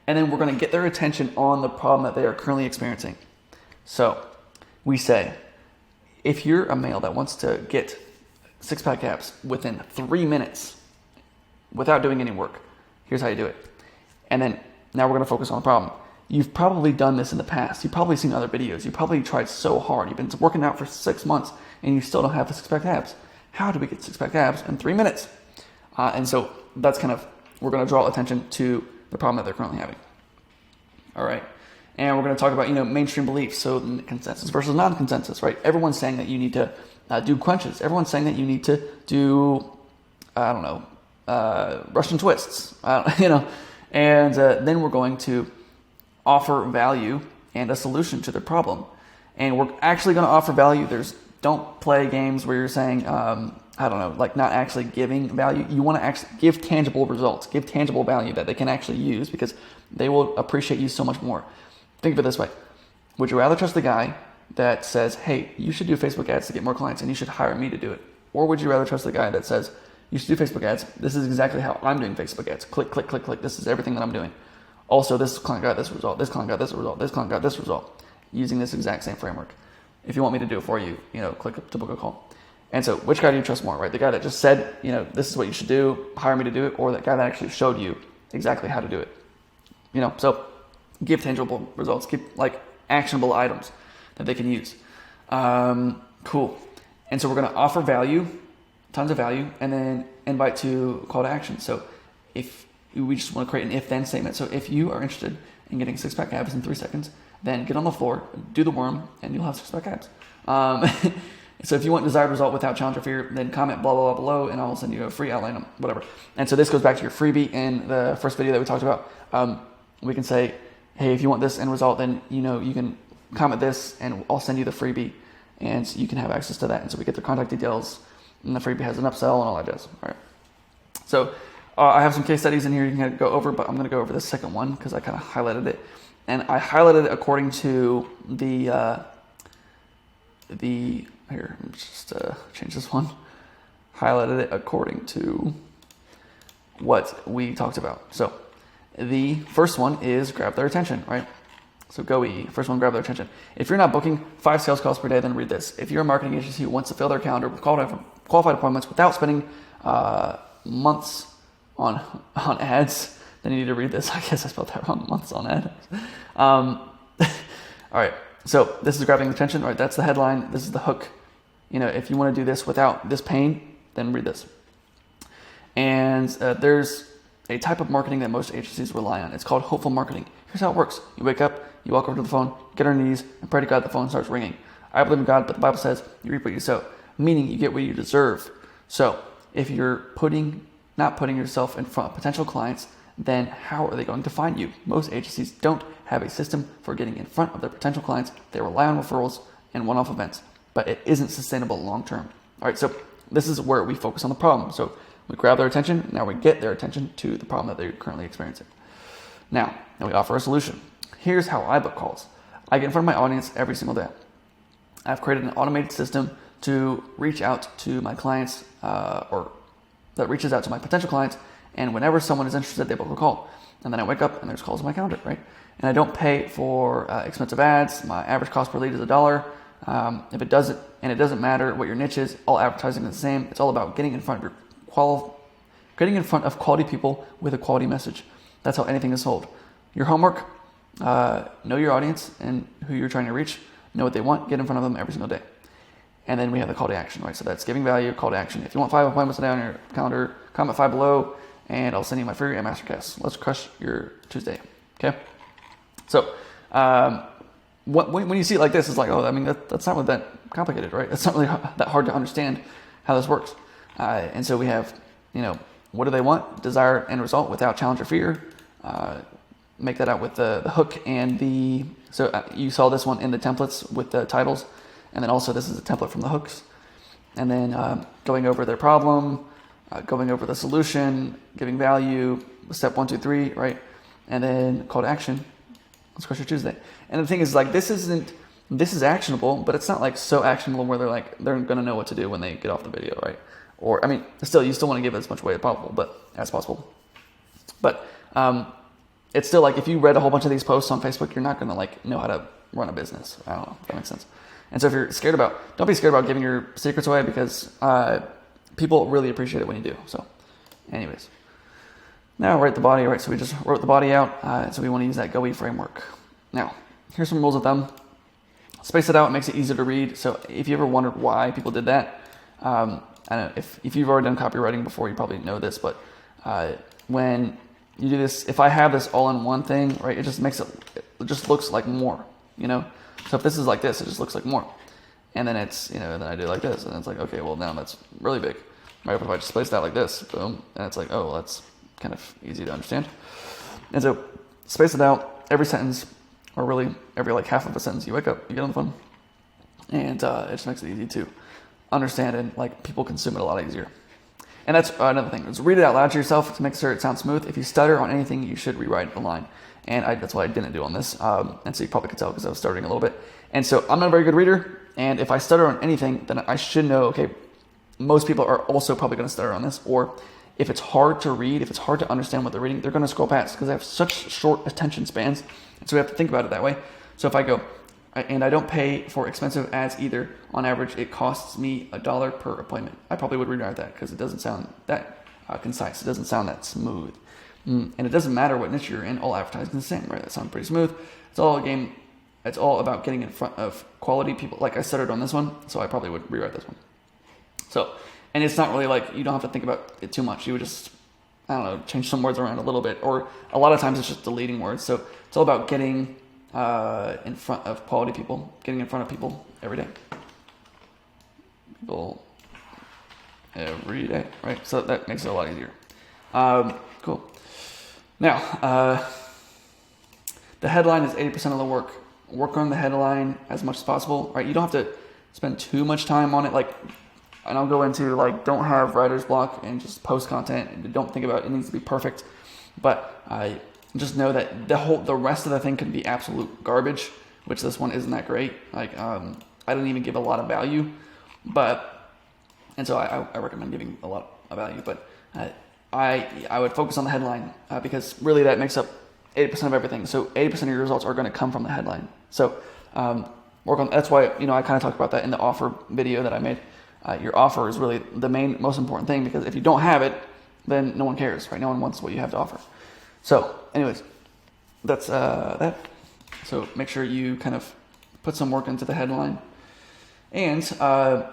And then we're going to get their attention on the problem that they are currently experiencing. So we say, if you're a male that wants to get 6-pack abs within 3 minutes without doing any work, here's how you do it. And then now we're going to focus on the problem. You've probably done this in the past. You've probably seen other videos. You probably tried so hard. You've been working out for 6 months and you still don't have the 6-pack abs. How do we get 6-pack abs in 3 minutes? And so that's kind of, we're going to draw attention to the problem that they're currently having. All right. And we're going to talk about, mainstream beliefs. So consensus versus non-consensus, right? Everyone's saying that you need to do crunches. Everyone's saying that you need to do, Russian twists, and then we're going to offer value and a solution to the problem. And we're actually going to offer value. Don't play games where you're saying, not actually giving value. You want to actually give tangible results, give tangible value that they can actually use, because they will appreciate you so much more. Think of it this way. Would you rather trust the guy that says, hey, you should do Facebook ads to get more clients and you should hire me to do it? Or would you rather trust the guy that says, you should do Facebook ads. This is exactly how I'm doing Facebook ads. Click, click, click, click. This is everything that I'm doing. Also, this client got this result. This client got this result. This client got this result. Using this exact same framework. If you want me to do it for you, click to book a call. And so which guy do you trust more, right? The guy that just said, this is what you should do, hire me to do it, or that guy that actually showed you exactly how to do it? So give tangible results, give actionable items that they can use. Cool. And so we're going to offer value, tons of value, and then invite to call to action. So if we just want to create an if-then statement. So if you are interested in getting six-pack abs in 3 seconds, then get on the floor, do the worm, and you'll have six-pack abs. So if you want desired result without challenge or fear, then comment blah, blah, blah below, and I'll send you a free outline, whatever. And so this goes back to your freebie in the first video that we talked about. We can say, hey, if you want this end result, then you can comment this, and I'll send you the freebie, and you can have access to that. And so we get the contact details, and the freebie has an upsell and all that jazz. All right. So I have some case studies in here you can go over, but I'm going to go over the second one because I kind of highlighted it. And I highlighted it according to here, let me just change this one. Highlighted it according to what we talked about. So the first one is grab their attention, right? So go EE. First one, grab their attention. If you're not booking 5 sales calls per day, then read this. If you're a marketing agency who wants to fill their calendar with qualified appointments without spending months on ads, then you need to read this. I guess I spelled that wrong. Months on ads. All right. So this is grabbing attention. All right. That's the headline. This is the hook. If you want to do this without this pain, then read this. And there's a type of marketing that most agencies rely on. It's called hopeful marketing. Here's how it works. You wake up, you walk over to the phone, get on your knees, and pray to God the phone starts ringing. I believe in God, but the Bible says you reap what you sow, meaning you get what you deserve. So if you're not putting yourself in front of potential clients, then how are they going to find you? Most agencies don't have a system for getting in front of their potential clients. They rely on referrals and one-off events, but it isn't sustainable long-term. All right, so this is where we focus on the problem. So we grab their attention. Now we get their attention to the problem that they're currently experiencing. Now we offer a solution. Here's how I book calls. I get in front of my audience every single day. I've created an automated system to reach out to my clients, or that reaches out to my potential clients. And whenever someone is interested, they book a call. And then I wake up and there's calls on my calendar, right? And I don't pay for expensive ads. My average cost per lead is $1. If it doesn't matter what your niche is, all advertising is the same. It's all about getting in front of quality people with a quality message. That's how anything is sold. Your homework, know your audience and who you're trying to reach, know what they want, get in front of them every single day. And then we have the call to action, right? So that's giving value, call to action. If you want 5 appointments a day on your calendar, comment 5 below, and I'll send you my free masterclass. Let's crush your Tuesday, okay? So when you see it like this, it's like, that's not really that complicated, right? It's not really that hard to understand how this works. And so we have, what do they want? Desire end result without challenge or fear. Make that out with the hook and so you saw this one in the templates with the titles. And then also this is a template from the hooks. And then going over their problem, going over the solution, giving value, step 1, 2, 3, right? And then call to action. Let's crush your Tuesday. And the thing is, this is actionable, but it's not so actionable where they're going to know what to do when they get off the video, right? Or, still, you still want to give as much weight as possible. But it's still if you read a whole bunch of these posts on Facebook, you're not going to know how to run a business. I don't know if that makes sense. And so if you're don't be scared about giving your secrets away, because people really appreciate it when you do. So anyways, now write the body, right? So we just wrote the body out. So we want to use that GoE framework. Now, here's some rules of thumb. Space it out. It makes it easier to read. So if you ever wondered why people did that, I don't know, if you've already done copywriting before, you probably know this, but when you do this, if I have this all in one thing, right, it just looks like more, So if this is like this, it just looks like more. And then it's, then I do like this, and it's okay, well, now that's really big. right? But if I just place that like this, boom, and it's like, oh, well, that's kind of easy to understand. And so space it out every sentence, or really every like half of a sentence. You wake up, you get on the phone, and it just makes it easy to understand, and like people consume it a lot easier. And that's another thing, is read it out loud to yourself to make sure it sounds smooth. If you stutter on anything, you should rewrite the line. And that's what I didn't do on this. And so you probably could tell because I was stuttering a little bit. And so I'm not a very good reader. And if I stutter on anything, then I should know, okay, most people are also probably going to stutter on this. Or if it's hard to read, if it's hard to understand what they're reading, they're going to scroll past because they have such short attention spans. And so we have to think about it that way. So if I go, and I don't pay for expensive ads either. On average, it costs me $1 per appointment. I probably would rewrite that because it doesn't sound that concise. It doesn't sound that smooth. And it doesn't matter what niche you're in. All advertising is the same, right? That sounds pretty smooth. It's all a game. It's all about getting in front of quality people. Like I stuttered on this one, so I probably would rewrite this one. So, and it's not really like, you don't have to think about it too much. You would just, I don't know, change some words around a little bit. Or a lot of times it's just deleting words. So it's all about getting in front of quality people, getting in front of people every day. People every day, right? So that makes it a lot easier. Cool. Now, the headline is 80% of the work. Work on the headline as much as possible, right? You don't have to spend too much time on it. Like, and I'll go into like, don't have writer's block and just post content and don't think about it needs to be perfect. But just know that the rest of the thing can be absolute garbage, which this one isn't that great. Like, I didn't even give a lot of value, and so I recommend giving a lot of value, but I would focus on the headline because really that makes up 80% of everything. So 80% of your results are going to come from the headline. So work on. That's why I kind of talked about that in the offer video that I made. Your offer is really the most important thing, because if you don't have it, then no one cares, right? No one wants what you have to offer. So, anyways, that's that. So make sure you kind of put some work into the headline. And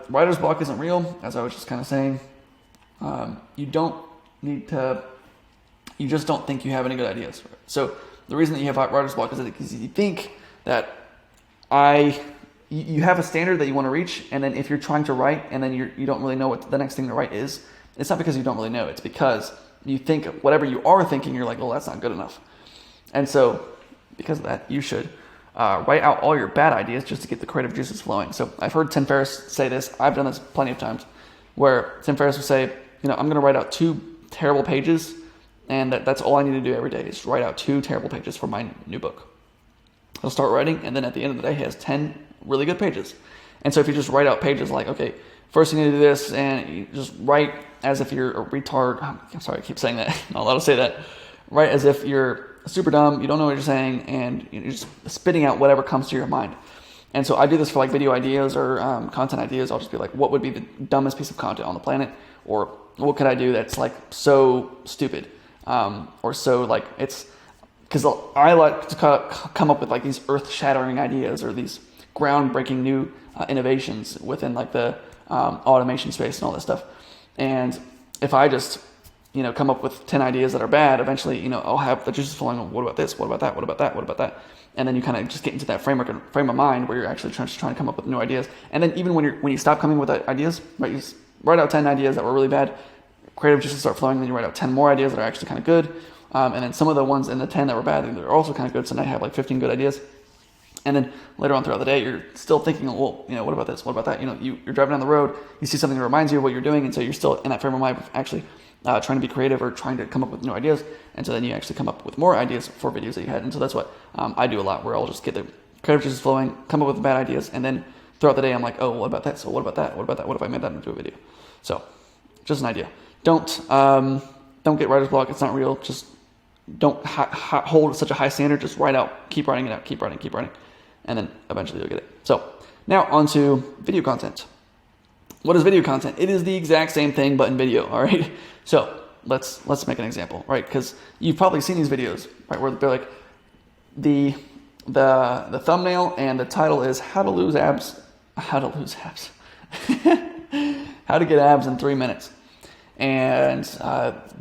writer's block isn't real, as I was just kind of saying. You don't need to. You just don't think you have any good ideas. So the reason that you have writer's block is because you think that you have a standard that you want to reach, and then if you're trying to write and then you don't really know what the next thing to write is, it's not because you don't really know. It's because you think whatever you are thinking, you're like, well, that's not good enough. And so because of that, you should write out all your bad ideas just to get the creative juices flowing. So I've heard Tim Ferriss say this. I've done this plenty of times, where Tim Ferriss would say, I'm going to write out 2 terrible pages, and that's all I need to do every day is write out 2 terrible pages for my new book. He'll start writing, and then at the end of the day, he has 10 really good pages. And so if you just write out pages like, okay, first you need to do this, and you just write as if you're a retard. I'm sorry, I keep saying that. I'm not allowed to say that. Write as if you're super dumb, you don't know what you're saying, and you're just spitting out whatever comes to your mind. And so I do this for like video ideas or content ideas. I'll just be like, what would be the dumbest piece of content on the planet? Or what could I do that's like so stupid? Or so like it's, because I like to come up with like these earth-shattering ideas or these groundbreaking new innovations within like the automation space and all this stuff. And if I just, come up with 10 ideas that are bad, eventually, I'll have the juices flowing. What about this? What about that? What about that? What about that? And then you kind of just get into that frame of mind where you're actually trying to come up with new ideas. And then even when you stop coming with ideas, right, you just write out 10 ideas that were really bad, creative juices start flowing, then you write out 10 more ideas that are actually kind of good. And then some of the ones in the 10 that were bad, they're also kind of good. So now you have like 15 good ideas. And then later on throughout the day, you're still thinking, well, what about this? What about that? You're driving down the road, you see something that reminds you of what you're doing. And so you're still in that frame of mind of actually trying to be creative or trying to come up with new ideas. And so then you actually come up with more ideas for videos that you had. And so that's what I do a lot, where I'll just get the creative juices flowing, come up with bad ideas. And then throughout the day, I'm like, oh, what about that? So what about that? What about that? What if I made that into a video? So just an idea. Don't get writer's block. It's not real. Just don't hold such a high standard. Just write out, keep writing it out, keep writing. And then eventually you'll get it. So now onto video content. What is video content? It is the exact same thing, but in video. All right. So let's make an example, right? Because you've probably seen these videos, right, where they're like the thumbnail and the title is how to lose abs, how to get abs in 3 minutes. And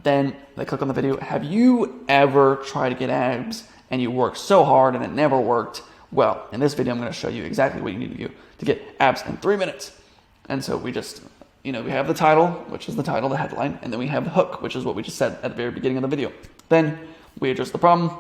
then they click on the video. Have you ever tried to get abs and you worked so hard and it never worked? Well, in this video, I'm going to show you exactly what you need to do to get abs in 3 minutes. And so we just we have the title, which is the title, the headline, and then we have the hook, which is what we just said at the very beginning of the video. Then we address the problem.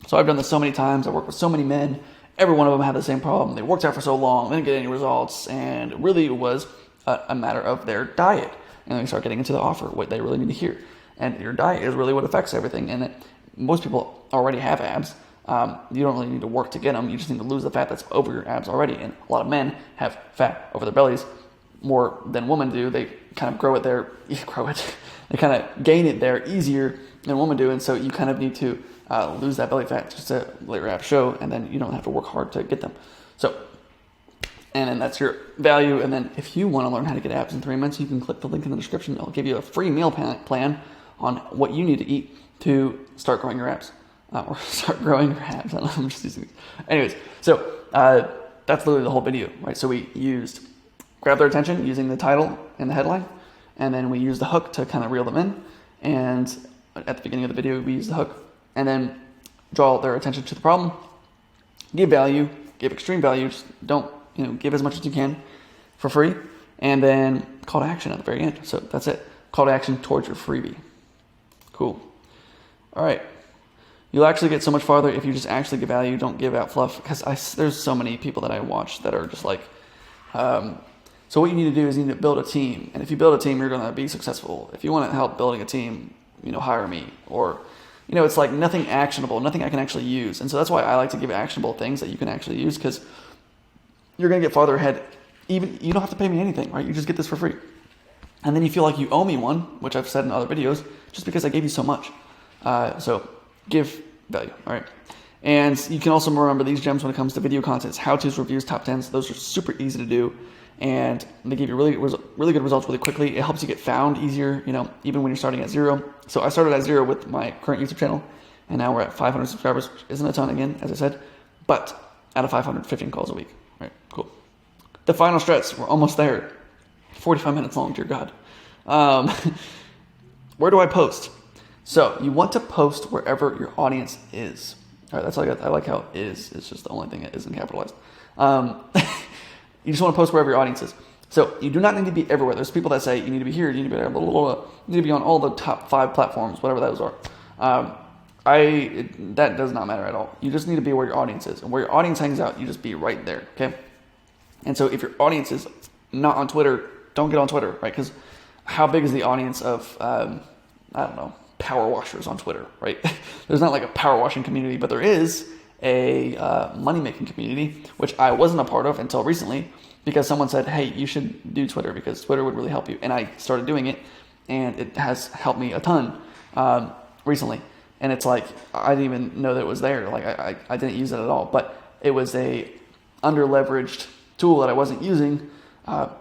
So I've done this so many times. I work with so many men. Every one of them had the same problem. They worked out for so long, they didn't get any results, and really it was a matter of their diet. And then we start getting into the offer, what they really need to hear. And your diet is really what affects everything. And most people already have abs. You don't really need to work to get them. You just need to lose the fat that's over your abs already. And a lot of men have fat over their bellies more than women do. They kind of they kind of gain it there easier than women do. And so you kind of need to lose that belly fat just to let your abs show, and then you don't have to work hard to get them. And then that's your value. And then if you want to learn how to get abs in 3 months, you can click the link in the description. I'll give you a free meal plan on what you need to eat to start growing your abs. Or start growing your abs. I don't know, I'm just using these. Anyways, so that's literally the whole video, right? So we grab their attention using the title and the headline, and then we use the hook to kind of reel them in. And at the beginning of the video, we use the hook, and then draw their attention to the problem, give value, give extreme value, just don't, give as much as you can for free, and then call to action at the very end. So that's it. Call to action towards your freebie. Cool. All right. You'll actually get so much farther if you just actually give value, don't give out fluff, because there's so many people that I watch that are just like, so what you need to do is you need to build a team. And if you build a team, you're going to be successful. If you want to help building a team, hire me. Or, it's like nothing actionable, nothing I can actually use. And so that's why I like to give actionable things that you can actually use, because you're going to get farther ahead. Even you don't have to pay me anything, right? You just get this for free. And then you feel like you owe me one, which I've said in other videos, just because I gave you so much. So give value, all right? And you can also remember these gems when it comes to video content. It's how-tos, reviews, top 10s. Those are super easy to do, and they give you really good results really quickly. It helps you get found easier, even when you're starting at 0. So I started at 0 with my current YouTube channel, and now we're at 500 subscribers, which isn't a ton again, as I said, but out of 515 calls a week. All right, cool. The final stretch, we're almost there. 45 minutes long, dear God. Where do I post? So you want to post wherever your audience is. All right, that's all I got. I like how is just the only thing that isn't capitalized. You just want to post wherever your audience is. So you do not need to be everywhere. There's people that say you need to be here, you need to be there, blah, blah, blah, blah. You need to be on all the top 5 platforms, whatever those are. That does not matter at all. You just need to be where your audience is. And where your audience hangs out, you just be right there, okay? And so if your audience is not on Twitter, don't get on Twitter, right? Because how big is the audience of, I don't know, power washers on Twitter, right? There's not like a power washing community, but there is a money-making community, which I wasn't a part of until recently, because someone said, hey, you should do Twitter because Twitter would really help you. And I started doing it, and it has helped me a ton recently. And it's like, I didn't even know that it was there. Like I didn't use it at all, but it was a under-leveraged tool that I wasn't using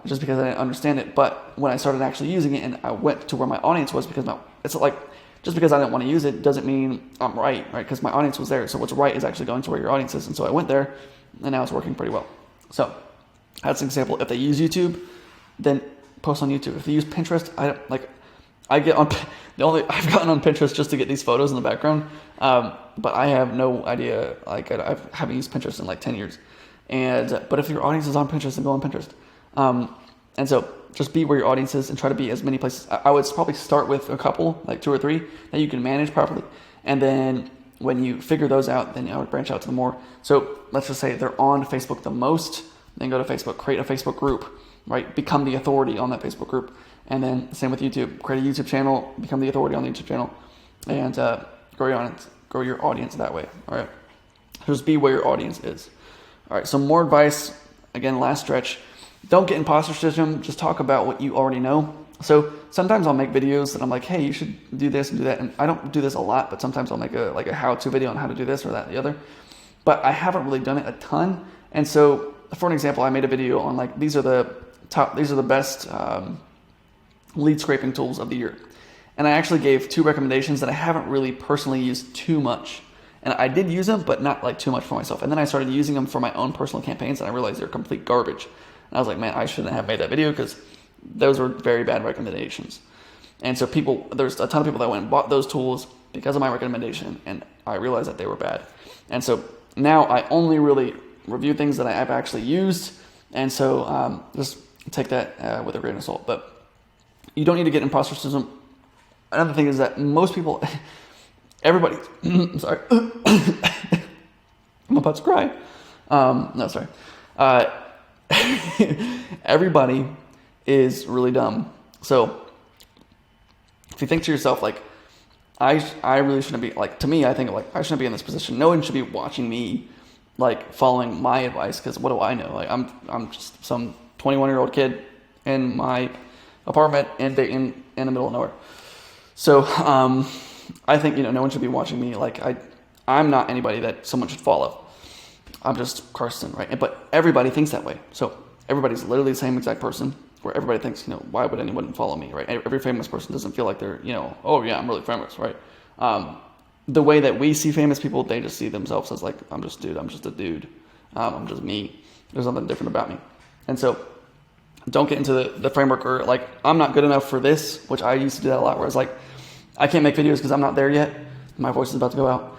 just because I didn't understand it. But when I started actually using it and I went to where my audience was, because it's like, just because I didn't want to use it doesn't mean I'm right? Because my audience was there. So what's right is actually going to where your audience is. And so I went there, and now it's working pretty well. So that's an example. If they use YouTube, then post on YouTube. If they use Pinterest, I've gotten on Pinterest just to get these photos in the background. But I have no idea. I haven't used Pinterest in like 10 years. But if your audience is on Pinterest, then go on Pinterest. And so just be where your audience is and try to be as many places. I would probably start with a couple, like 2 or 3, that you can manage properly. And then when you figure those out, then I would branch out to the more. So let's just say they're on Facebook the most, then go to Facebook, create a Facebook group, right? Become the authority on that Facebook group. And then same with YouTube, create a YouTube channel, become the authority on the YouTube channel, and grow your audience that way, all right? Just be where your audience is. All right, so more advice, again, last stretch. Don't get imposter syndrome. Just talk about what you already know. So sometimes I'll make videos that I'm like, hey, you should do this and do that. And I don't do this a lot, but sometimes I'll make a how-to video on how to do this or that, the other. But I haven't really done it a ton. And so for an example, I made a video on like, these are the best lead scraping tools of the year. And I actually gave 2 recommendations that I haven't really personally used too much. And I did use them, but not like too much for myself. And then I started using them for my own personal campaigns, and I realized they're complete garbage. And I was like, man, I shouldn't have made that video because those were very bad recommendations. And so there's a ton of people that went and bought those tools because of my recommendation, and I realized that they were bad. And so now I only really review things that I've actually used. And so just take that with a grain of salt. But you don't need to get imposter syndrome. Another thing is that most people, everybody, I'm sorry, I'm about to cry. No, sorry. Everybody is really dumb. So if you think to yourself, like, I really shouldn't be, like, to me, I think, like, I shouldn't be in this position. No one should be watching me, like, following my advice, because what do I know? Like, I'm just some 21-year-old kid in my apartment in Dayton in the middle of nowhere. So I think, no one should be watching me. Like, I'm not anybody that someone should follow. I'm just Carson, right? But everybody thinks that way. So everybody's literally the same exact person, where everybody thinks, why would anyone follow me, right? Every famous person doesn't feel like they're, oh yeah, I'm really famous, right? The way that we see famous people, they just see themselves as like, I'm just a dude. I'm just me. There's nothing different about me. And so don't get into the framework, or like, I'm not good enough for this, which I used to do that a lot, where it's like, I can't make videos because I'm not there yet. My voice is about to go out.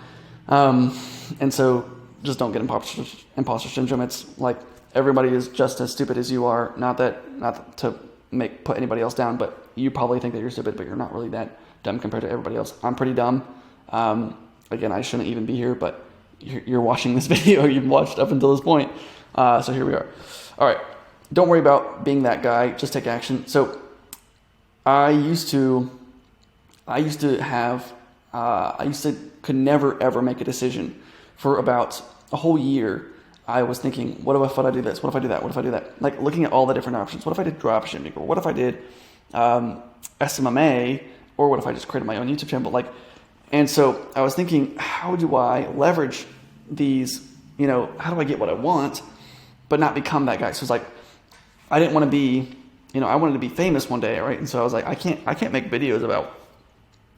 And so just don't get imposter syndrome. It's like, everybody is just as stupid as you are. Not to put anybody else down, but you probably think that you're stupid, but you're not really that dumb compared to everybody else. I'm pretty dumb. Again, I shouldn't even be here, but you're watching this video. You've watched up until this point. So here we are. All right. Don't worry about being that guy. Just take action. So I used to could never ever make a decision for about a whole year. I was thinking, what if I do this? What if I do that? What if I do that? Like, looking at all the different options. What if I did dropshipping? Or what if I did SMMA? Or what if I just created my own YouTube channel? And so I was thinking, how do I leverage these? How do I get what I want, but not become that guy? So it's like, I didn't want to be, I wanted to be famous one day, right? And so I was like, I can't make videos about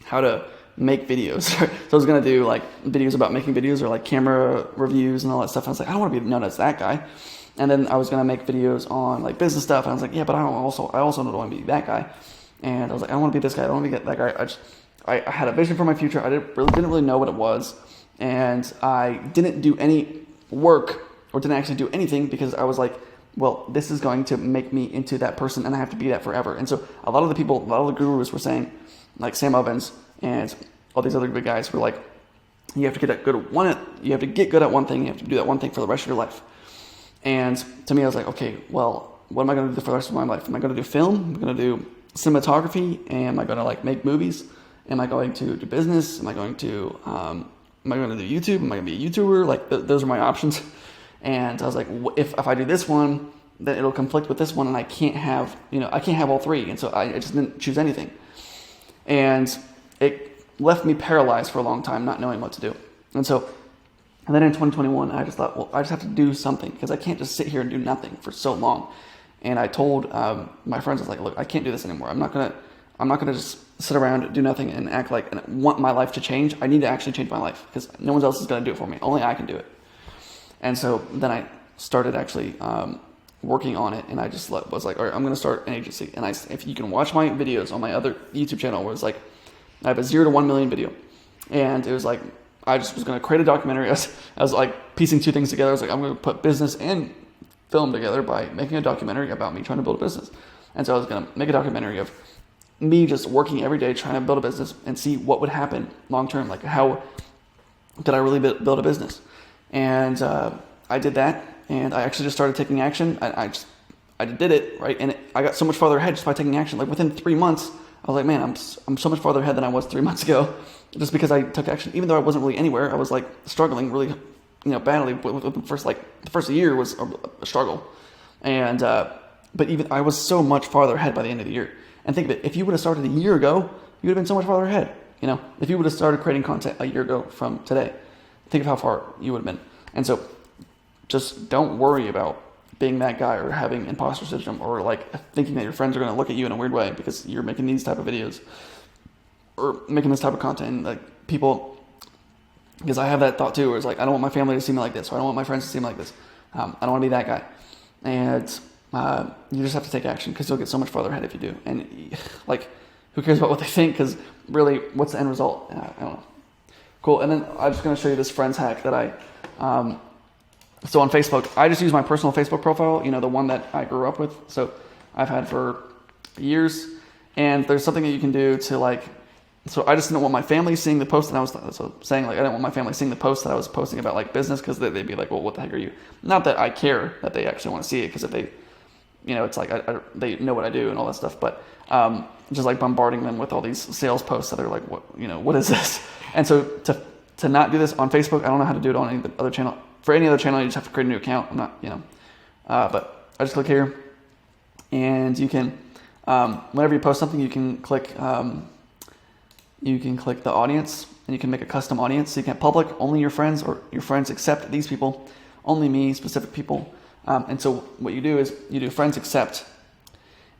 how to make videos. So I was going to do like videos about making videos, or like camera reviews and all that stuff. And I was like, I don't want to be known as that guy. And then I was going to make videos on like business stuff. And I was like, yeah, but I also don't want to be that guy. And I was like, I don't want to be this guy. I don't want to be that guy. I had a vision for my future. I didn't really know what it was. And I didn't do any work, or didn't actually do anything, because I was like, well, this is going to make me into that person, and I have to be that forever. And so a lot of the gurus were saying, like Sam Ovens and all these other big guys, were like, you have to get good at one thing. You have to do that one thing for the rest of your life. And to me, I was like, okay, well, what am I going to do for the rest of my life? Am I going to do film? Am I going to do cinematography? Am I going to like make movies? Am I going to do business? Am I going to do YouTube? Am I going to be a YouTuber? Like, those are my options. And I was like, if I do this one, then it'll conflict with this one, and I can't have all three. And so I just didn't choose anything. And it left me paralyzed for a long time, not knowing what to do. And then in 2021, I just thought, well, I just have to do something, because I can't just sit here and do nothing for so long. And I told my friends, I was like, look, I can't do this anymore. I'm not gonna just sit around and do nothing and act like and want my life to change. I need to actually change my life, because no one else is gonna do it for me. Only I can do it. And so then I started actually working on it, and I just was like, all right, I'm going to start an agency. And if you can watch my videos on my other YouTube channel, where it's like, I have a 0 to 1 million video. And it was like, I just was going to create a documentary. I was like piecing two things together. I was like, I'm going to put business and film together by making a documentary about me trying to build a business. And so I was going to make a documentary of me just working every day trying to build a business, and see what would happen long term. Like, how could I really build a business? And I did that, and I actually just started taking action. I did it, right? And I got so much farther ahead just by taking action. Like, within 3 months, I was like, man, I'm so much farther ahead than I was 3 months ago, just because I took action. Even though I wasn't really anywhere, I was like struggling really, badly. The first year was a struggle, and but even I was so much farther ahead by the end of the year. And think of it, if you would have started a year ago, you would have been so much farther ahead. If you would have started creating content a year ago from today, think of how far you would have been. And so just don't worry about being that guy, or having imposter syndrome, or like thinking that your friends are going to look at you in a weird way because you're making these type of videos or making this type of content. And like, people, because I have that thought too, where it's like, I don't want my family to see me like this, or I don't want my friends to see me like this. I don't want to be that guy. And you just have to take action, because you'll get so much farther ahead if you do. And like, who cares about what they think? Because really, what's the end result? I don't know. Cool. And then I'm just going to show you this friends hack that so on Facebook, I just use my personal Facebook profile, the one that I grew up with. So I've had for years. And there's something that you can do to like, so I just didn't want my family seeing the post that I was saying, like, I didn't want my family seeing the post that I was posting about like business, because they'd be like, well, what the heck are you? Not that I care that they actually want to see it, because if they, it's like, they know what I do and all that stuff, but just like bombarding them with all these sales posts that are like, what is this? And so to not do this on Facebook, I don't know how to do it on any other channel. For any other channel, you just have to create a new account. I'm not, but I just click here, and you can, whenever you post something, you can click the audience, and you can make a custom audience. So you can public, only your friends, or your friends accept these people, only me, specific people. And so what you do is you do friends accept,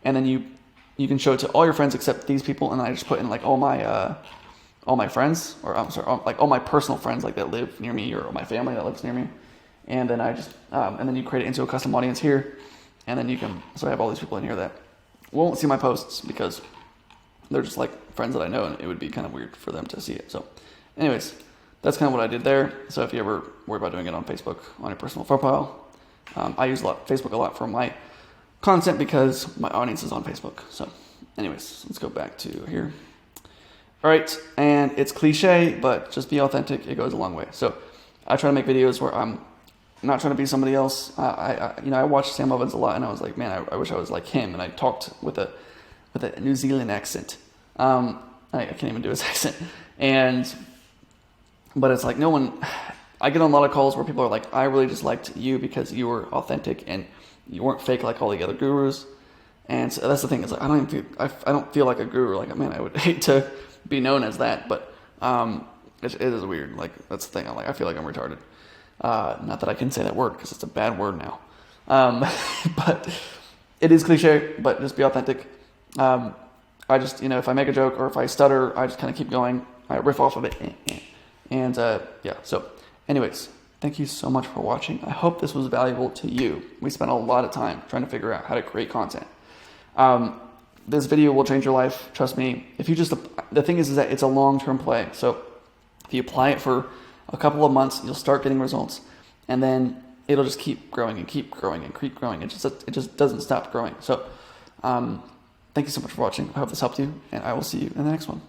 and then you can show it to all your friends except these people. And then I just put in like all my friends, or I'm sorry, like all my personal friends, like that live near me, or my family that lives near me. And then I just, and then you create it into a custom audience here. And then so I have all these people in here that won't see my posts because they're just like friends that I know, and it would be kind of weird for them to see it. So anyways, that's kind of what I did there. So if you ever worry about doing it on Facebook, on your personal profile, I use Facebook a lot for my content because my audience is on Facebook. So anyways, let's go back to here. All right, and it's cliche, but just be authentic. It goes a long way. So I try to make videos where I'm not trying to be somebody else. I watched Sam Ovens a lot, and I was like, man, I wish I was like him. And I talked with a New Zealand accent. I can't even do his accent. But it's like I get on a lot of calls where people are like, I really just liked you because you were authentic and you weren't fake like all the other gurus. And so that's the thing. It's like, I don't feel like a guru. Like, man, I would hate to be known as that, but it is weird. Like, that's the thing. I feel like I'm retarded. Not that I can say that word because it's a bad word now. But it is cliche, but just be authentic. I just, if I make a joke or if I stutter, I just kind of keep going. I riff off of it. And so anyways, thank you so much for watching. I hope this was valuable to you. We spent a lot of time trying to figure out how to create content. This video will change your life. Trust me. The thing is that it's a long-term play. So if you apply it for a couple of months, you'll start getting results, and then it'll just keep growing and keep growing and keep growing. It just doesn't stop growing. So, thank you so much for watching. I hope this helped you, and I will see you in the next one.